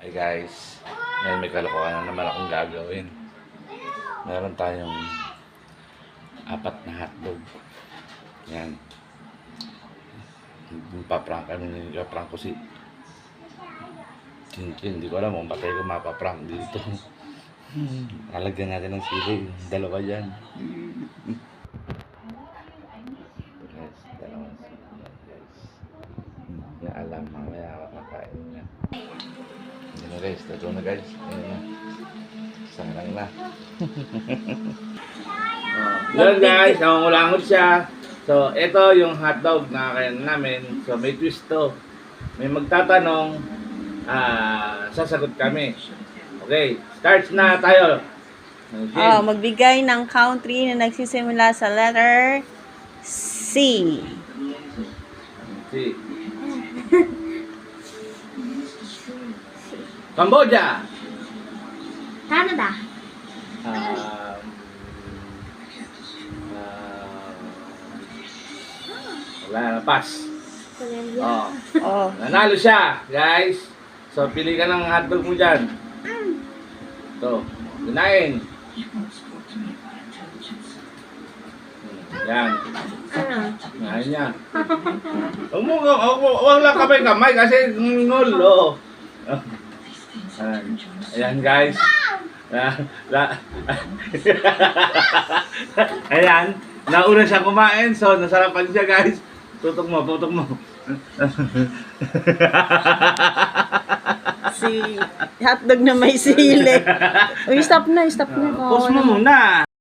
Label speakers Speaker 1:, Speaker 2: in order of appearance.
Speaker 1: Hey guys, ngayon may kalokohan na naman akong gagawin. Meron tayong 4 na hotdog. Yan. Paprank ko si Chin. Hindi ko alam kung patay ko mapaprank dito. Lalagyan natin ng sili. Dalawa yan. Guys, dalawang sili yan guys. Hindi alam mamaya makakain niya. Yan na guys, totoo na guys. Ayan na. Isang lang na. Yan guys, nangungulangot siya. So, ito yung hotdog na kaya namin. So, may twist to. May magtatanong, sasagot kami. Okay, starts na tayo.
Speaker 2: Oh, magbigay ng country na nagsisimula sa letter C.
Speaker 1: Si Cambodia.
Speaker 3: Canada.
Speaker 1: Wala na, pass.
Speaker 3: Colombia.
Speaker 2: Oh.
Speaker 1: Nanalo siya, guys. So, pili ka ng hotdog mo dyan. Ito, kinain. Yan.
Speaker 3: Ano?
Speaker 1: Kinain niya. Huwag lang kamay kasi ngol, oh. Ayan, guys. Ayan, nauna siya kumain, so nasarapan siya, guys. Tutok mo.
Speaker 2: Si hotdog na may sili. Uy, stop na.
Speaker 1: Pause mo muna.